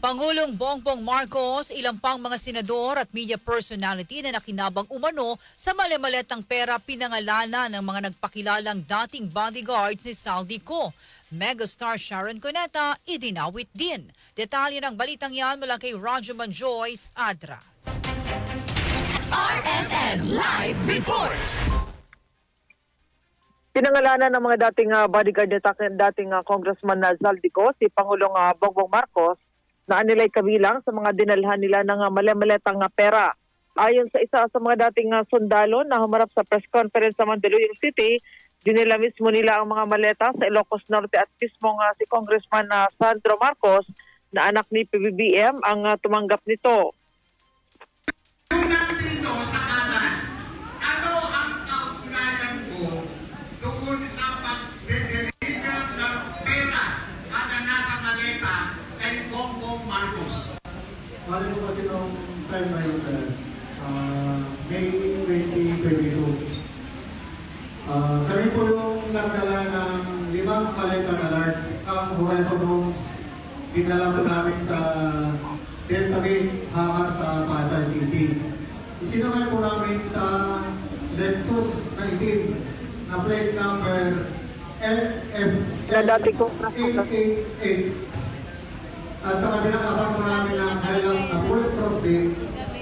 Pangulong Bongbong Marcos, ilang pang mga senador at media personality na nakinabang umano sa mali-maletang pera pinangalanan ng mga nagpakilalang dating bodyguards ni Saldico. Megastar Sharon Cuneta, idinawit din. Detalye ng balitang yan mula kay Roger Manjoyce Adra. RMN Live Report! Pinangalanan ng mga dating bodyguard ni dating Congressman Saldico, si Pangulong Bongbong Marcos, na anilay kabilang sa mga dinalhan nila ng mali-maletang pera. Ayon sa isa sa mga dating sundalo na humarap sa press conference sa Mandaluyong City, dinala mismo nila ang mga maleta sa Ilocos Norte at mismo si Congressman Sandro Marcos na anak ni PBBM ang tumanggap nito. Dito sa kanan, ano ang kaugnayan ko doon sa pag-deliver ng pera na nasa maleta kay Bongbong Marcos? Bali ko kasi noong time na yun, May 2022. Kami po yung nagdala ng 5 maleta na large. Ang Horizon Homes, dinala namin sa Delta Gate, hangar sa Pasay City. Isinakay po namin sa Lexus na itim na plate number LF8886. At sa kabilang kapag po namin ng Hilux na bulletproof din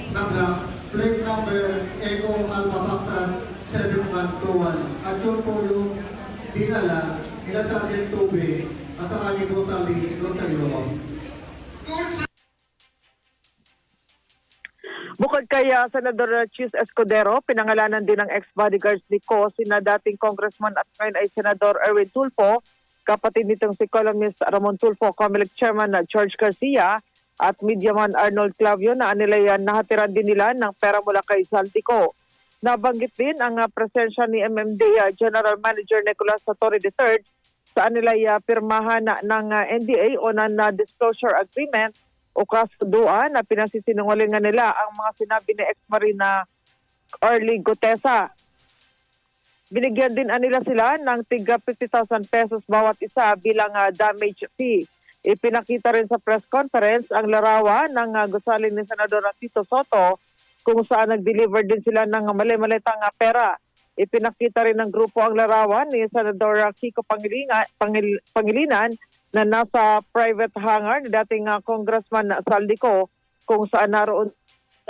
ng lang, plate number Eco Alpha Foxtrot 7121. At yun po yung dinala nila sa ating tubig at sa kami po sa Ilocos. Bukod kay Senador Chis Escudero, pinangalanan din ng ex-bodyguards ni Co, sina dating Congressman at ngayon ay Senador Erwin Tulfo, kapatid nitong si columnist Ramon Tulfo, Comelec Chairman George Garcia at Mediaman Arnold Clavio na anilayan nahatiran din nila ng pera mula kay Saldico. Nabanggit din ang presensya ni MMD General Manager Nicolas Satori III sa anilay pirmahan ng NDA o non-disclosure agreement o kasunduan na pinasisinungalingan nila ang mga sinabi ni ex-Marina Orly Gutesa. Binigyan din nila sila ng tiga 50,000 pesos bawat isa bilang damage fee. Ipinakita rin sa press conference ang larawan ng gusali ni Senador Tito Soto kung saan nag-deliver din sila ng mali-maletang pera. Ipinakita rin ng grupo ang larawan ni Senador Kiko Pangilinan na nasa private hangar ni dating Congressman Saldico kung saan naroon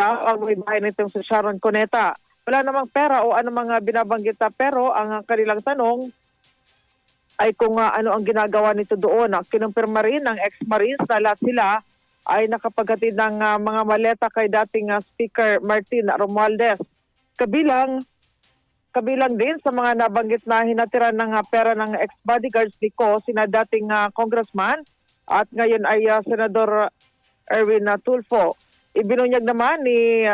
ang may bahay nitong si Sharon Cuneta. Wala namang pera o ano mga binabanggit pero ang kanilang tanong ay kung ano ang ginagawa nito doon. Kinumpirma rin ng ex-Marines na lahat sila ay nakapaghatid ng mga maleta kay dating Speaker Martin Romualdez. Kabilang din sa mga nabanggit na hinatiran ng pera ng ex-bodyguards ni Co, sina dating congressman at ngayon ay Senador Erwin Tulfo. Ibinunyag naman ni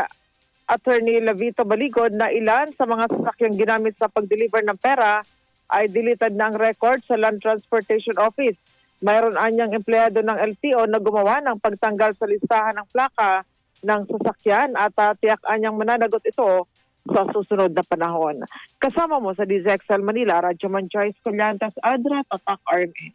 Attorney Lavito Baligod na ilan sa mga sasakyang ginamit sa pag-deliver ng pera ay deleted na ang record sa Land Transportation Office. Mayroon anyang empleyado ng LTO na gumawa ng pagtanggal sa listahan ng plaka ng sasakyan at tiyak anyang mananagot ito sa susunod na panahon. Kasama mo sa DZXL Manila, Radyo Manjoyce Collantas, Adra, Tatak RMN.